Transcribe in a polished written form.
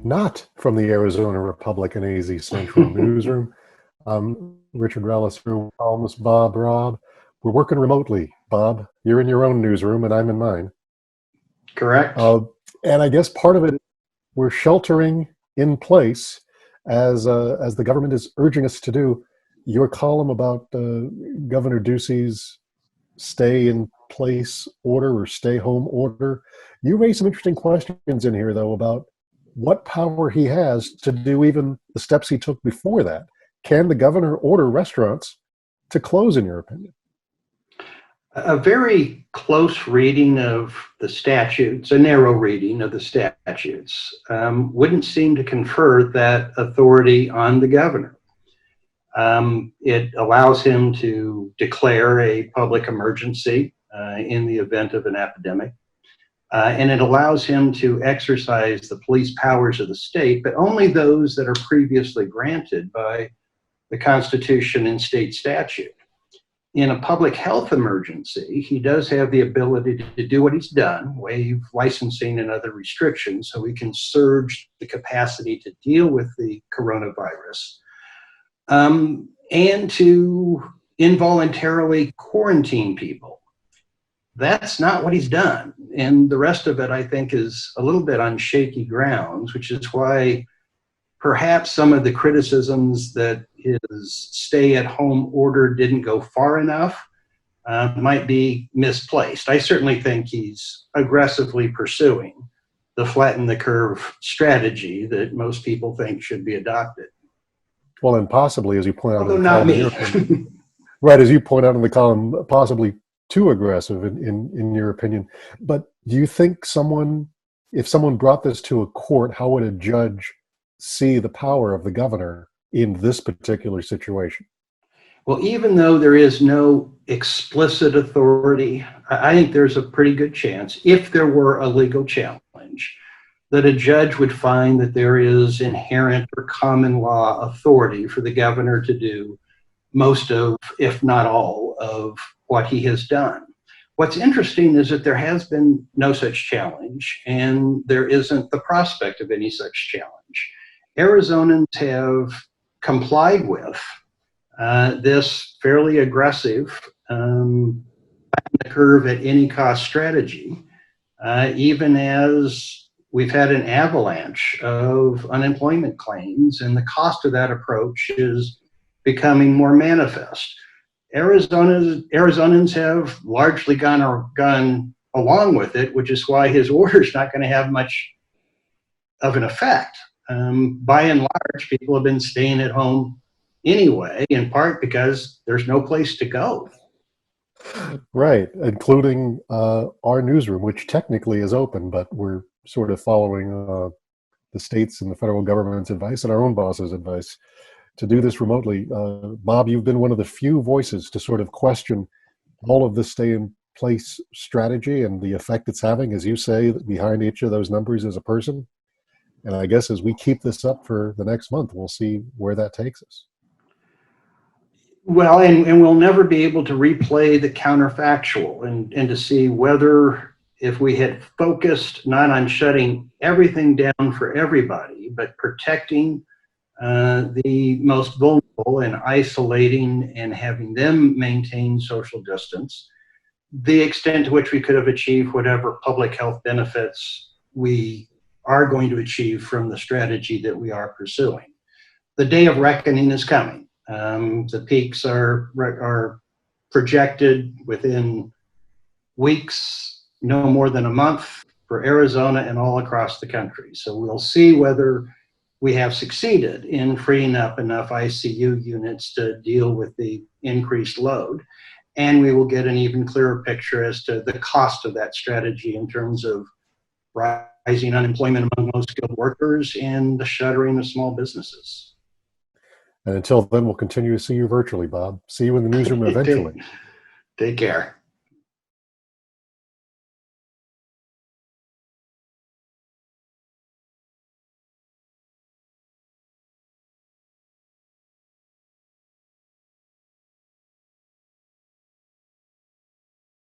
not from the Arizona Republican AZ Central newsroom. Richard Rellis, columnist Bob Robb. We're working remotely, Bob. You're in your own newsroom, and I'm in mine. Correct. And I guess part of it, we're sheltering in place as the government is urging us to do. Your column about Governor Ducey's stay in place order or stay home order, you raised some interesting questions in here, though, about what power he has to do even the steps he took before that. Can the governor order restaurants to close, in your opinion? A very close reading of the statutes, a narrow reading of the statutes, wouldn't seem to confer that authority on the governor. It allows him to declare a public emergency in the event of an epidemic. And it allows him to exercise the police powers of the state, but only those that are previously granted by the Constitution and state statute. In a public health emergency, he does have the ability to do what he's done, waive licensing and other restrictions, so he can surge the capacity to deal with the coronavirus, and to involuntarily quarantine people. That's not what he's done. And the rest of it, I think, is a little bit on shaky grounds, which is why perhaps some of the criticisms that his stay-at-home order didn't go far enough might be misplaced. I certainly think he's aggressively pursuing the flatten the curve strategy that most people think should be adopted. Well, and possibly, as you point out, although not me. Right, as you point out in the column, possibly too aggressive in your opinion. But do you think if someone brought this to a court, how would a judge see the power of the governor in this particular situation? Well, even though there is no explicit authority, I think there's a pretty good chance, if there were a legal challenge, that a judge would find that there is inherent or common law authority for the governor to do most of, if not all, of what he has done. What's interesting is that there has been no such challenge, and there isn't the prospect of any such challenge. Arizonans have complied with this fairly aggressive flatten the curve at any cost strategy, even as we've had an avalanche of unemployment claims, and the cost of that approach is becoming more manifest. Arizonans have largely gone along with it, which is why his order is not going to have much of an effect. By and large, people have been staying at home anyway, in part because there's no place to go. Right, including our newsroom, which technically is open, but we're sort of following the state's and the federal government's advice and our own boss's advice to do this remotely. Bob, you've been one of the few voices to sort of question all of this stay-in-place strategy and the effect it's having, as you say, behind each of those numbers is a person. And I guess as we keep this up for the next month, we'll see where that takes us. Well, and we'll never be able to replay the counterfactual and to see whether, if we had focused not on shutting everything down for everybody, but protecting the most vulnerable and isolating and having them maintain social distance, the extent to which we could have achieved whatever public health benefits we are going to achieve from the strategy that we are pursuing. The day of reckoning is coming. The peaks are projected within weeks, no more than a month, for Arizona and all across the country. So we'll see whether we have succeeded in freeing up enough ICU units to deal with the increased load. And we will get an even clearer picture as to the cost of that strategy in terms of rising unemployment among low-skilled workers and the shuttering of small businesses. And until then, we'll continue to see you virtually, Bob. See you in the newsroom eventually. Take care.